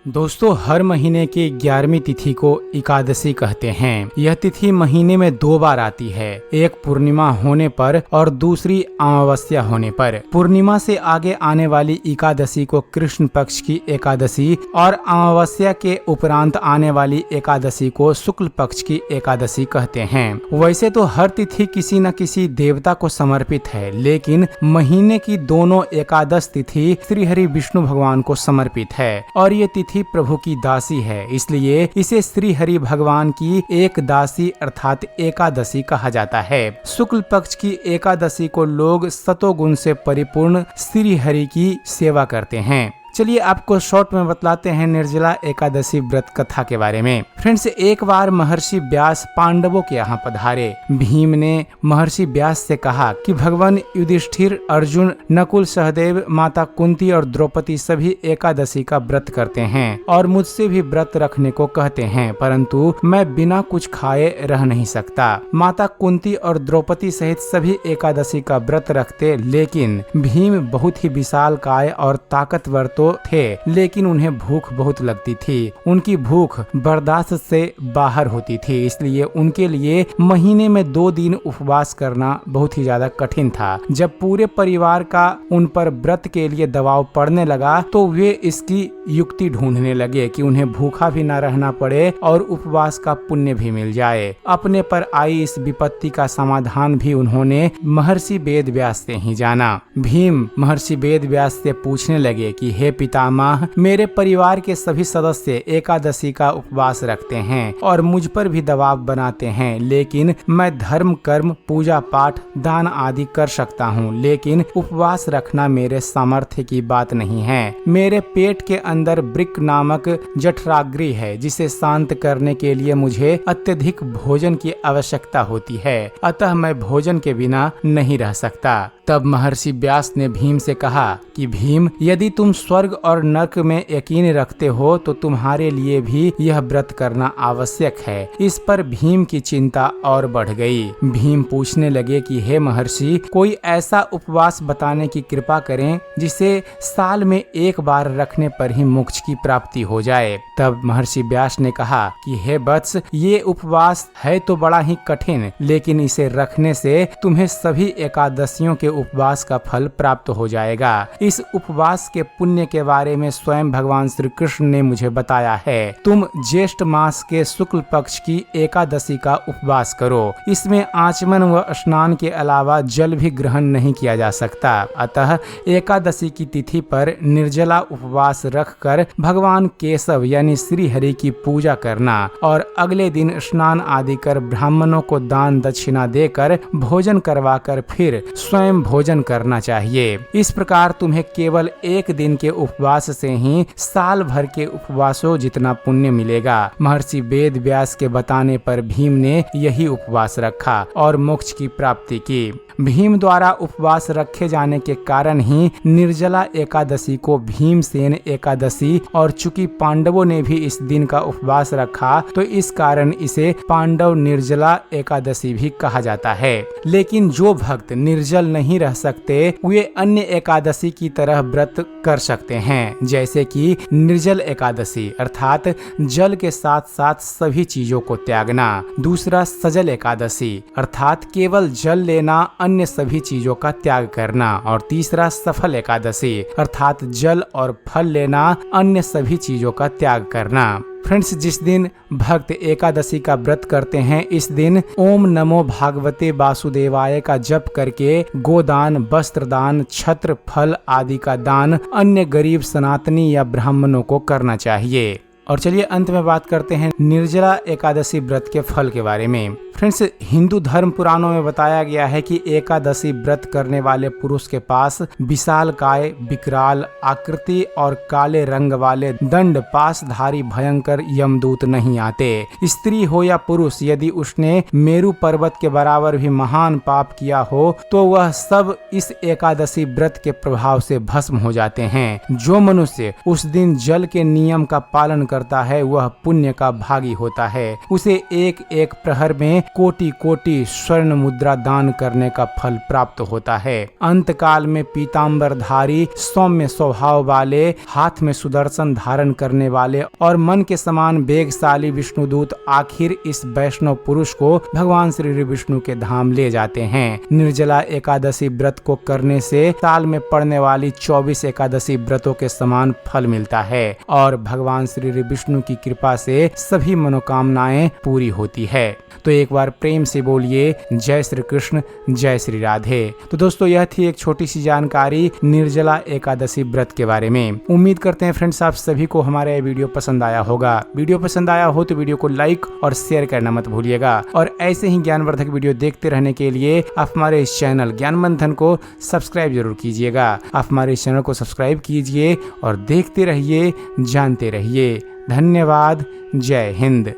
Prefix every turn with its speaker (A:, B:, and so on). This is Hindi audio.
A: दोस्तों, हर महीने की 11वीं तिथि को एकादशी कहते हैं। यह तिथि महीने में 2 बार आती है, एक पूर्णिमा होने पर और दूसरी अमावस्या होने पर। पूर्णिमा से आगे आने वाली एकादशी को कृष्ण पक्ष की एकादशी और अमावस्या के उपरांत आने वाली एकादशी को शुक्ल पक्ष की एकादशी कहते हैं। वैसे तो हर तिथि किसी न किसी देवता को समर्पित है, लेकिन महीने की दोनों एकादश तिथि श्री हरि विष्णु भगवान को समर्पित है और ये तिथि प्रभु की दासी है, इसलिए इसे श्री हरि भगवान की एक दासी अर्थात एकादशी कहा जाता है। शुक्ल पक्ष की एकादशी को लोग सतोगुण से परिपूर्ण श्री हरि की सेवा करते हैं। चलिए आपको शॉर्ट में बतलाते हैं निर्जला एकादशी व्रत कथा के बारे में। फ्रेंड्स, एक बार महर्षि व्यास पांडवों के यहाँ पधारे। भीम ने महर्षि व्यास से कहा कि भगवान युधिष्ठिर, अर्जुन, नकुल, सहदेव, माता कुंती और द्रौपदी सभी एकादशी का व्रत करते हैं और मुझसे भी व्रत रखने को कहते हैं, परंतु मैं बिना कुछ खाए रह नहीं सकता। माता कुंती और द्रौपदी सहित सभी एकादशी का व्रत रखते, लेकिन भीम बहुत ही विशालकाय और ताकतवर तो थे, लेकिन उन्हें भूख बहुत लगती थी। उनकी भूख बर्दाश्त से बाहर होती थी, इसलिए उनके लिए महीने में 2 दिन उपवास करना बहुत ही ज्यादा कठिन था। जब पूरे परिवार का उन पर व्रत के लिए दबाव पड़ने लगा तो वे इसकी युक्ति ढूंढने लगे कि उन्हें भूखा भी न रहना पड़े और उपवास का पुण्य भी मिल जाए। अपने पर आई इस विपत्ति का समाधान भी उन्होंने महर्षि वेद व्यास से ही जाना। भीम महर्षि वेद व्यास से पूछने लगे कि हे पितामह, मेरे परिवार के सभी सदस्य एकादशी का उपवास रखते हैं और मुझ पर भी दबाव बनाते हैं, लेकिन मैं धर्म, कर्म, पूजा पाठ, दान आदि कर सकता हूँ, लेकिन उपवास रखना मेरे सामर्थ्य की बात नहीं है। मेरे पेट के अंदर वृक्क नामक जठराग्नि है, जिसे शांत करने के लिए मुझे अत्यधिक भोजन की आवश्यकता होती है, अतः मैं भोजन के बिना नहीं रह सकता। तब महर्षि व्यास ने भीम से कहा कि भीम, यदि तुम स्वर्ग और नरक में यकीन रखते हो तो तुम्हारे लिए भी यह व्रत करना आवश्यक है। इस पर भीम की चिंता और बढ़ गई। भीम पूछने लगे कि हे महर्षि, कोई ऐसा उपवास बताने की कृपा करें जिसे साल में 1 बार रखने पर ही मोक्ष की प्राप्ति हो जाए। तब महर्षि व्यास ने कहा कि हे वत्स, ये उपवास है तो बड़ा ही कठिन, लेकिन इसे रखने से तुम्हें सभी एकादशियों के उपवास का फल प्राप्त हो जाएगा। इस उपवास के पुण्य के बारे में स्वयं भगवान श्री कृष्ण ने मुझे बताया है। तुम ज्येष्ठ मास के शुक्ल पक्ष की एकादशी का उपवास करो। इसमें आचमन व स्नान के अलावा जल भी ग्रहण नहीं किया जा सकता, अतः एकादशी की तिथि पर निर्जला उपवास रखकर भगवान केशव यानी श्री हरि की पूजा करना और अगले दिन स्नान आदि कर ब्राह्मणों को दान दक्षिणा देकर भोजन करवाकर फिर स्वयं भोजन करना चाहिए। इस प्रकार तुम्हें केवल 1 दिन के उपवास से ही साल भर के उपवासों जितना पुण्य मिलेगा। महर्षि वेद व्यास के बताने पर भीम ने यही उपवास रखा और मोक्ष की प्राप्ति की। भीम द्वारा उपवास रखे जाने के कारण ही निर्जला एकादशी को भीमसेन एकादशी, और चूंकि पांडवों ने भी इस दिन का उपवास रखा तो इस कारण इसे पांडव निर्जला एकादशी भी कहा जाता है। लेकिन जो भक्त निर्जल नहीं रह सकते वे अन्य एकादशी की तरह व्रत कर सकते हैं, जैसे कि निर्जल एकादशी अर्थात जल के साथ साथ सभी चीजों को त्यागना। दूसरा सजल एकादशी अर्थात केवल जल लेना, अन्य सभी चीजों का त्याग करना। और तीसरा सफल एकादशी अर्थात जल और फल लेना, अन्य सभी चीजों का त्याग करना। फ्रेंड्स, जिस दिन भक्त एकादशी का व्रत करते हैं, इस दिन ओम नमो भागवते वासुदेवाय का जप करके गोदान, वस्त्र दान, छत्र, फल आदि का दान अन्य गरीब सनातनी या ब्राह्मणों को करना चाहिए। और चलिए अंत में बात करते हैं निर्जला एकादशी व्रत के फल के बारे में। फ्रेंड्स, हिंदू धर्म पुराणों में बताया गया है कि एकादशी व्रत करने वाले पुरुष के पास विशालकाय, विकराल आकृति और काले रंग वाले दंड पासधारी भयंकर यमदूत नहीं आते। स्त्री हो या पुरुष, यदि उसने मेरु पर्वत के बराबर भी महान पाप किया हो तो वह सब इस एकादशी व्रत के प्रभाव से भस्म हो जाते हैं। जो मनुष्य उस दिन जल के नियम का पालन करता है वह पुण्य का भागी होता है। उसे एक एक प्रहर में कोटि कोटि स्वर्ण मुद्रा दान करने का फल प्राप्त होता है। अंतकाल में पीताम्बरधारी, सौम्य स्वभाव वाले, हाथ में सुदर्शन धारण करने वाले और मन के समान वेगशाली विष्णुदूत आखिर इस वैष्णव पुरुष को भगवान श्री विष्णु के धाम ले जाते हैं। निर्जला एकादशी व्रत को करने से साल में पड़ने वाली 24 एकादशी व्रतों के समान फल मिलता है और भगवान श्री विष्णु की कृपा से सभी मनोकामनाएं पूरी होती है। तो एक बार प्रेम से बोलिए जय श्री कृष्ण, जय श्री राधे। तो दोस्तों, यह थी एक छोटी सी जानकारी निर्जला एकादशी व्रत के बारे में। उम्मीद करते हैं फ्रेंड्स आप सभी को हमारा ये वीडियो पसंद आया होगा। वीडियो पसंद आया हो तो वीडियो को लाइक और शेयर करना मत भूलिएगा और ऐसे ही ज्ञानवर्धक वीडियो देखते रहने के लिए आप हमारे इस चैनल ज्ञानमंथन को सब्सक्राइब जरूर कीजिएगा। आप हमारे इस चैनल को सब्सक्राइब कीजिए और देखते रहिए, जानते रहिए। धन्यवाद। जय हिंद।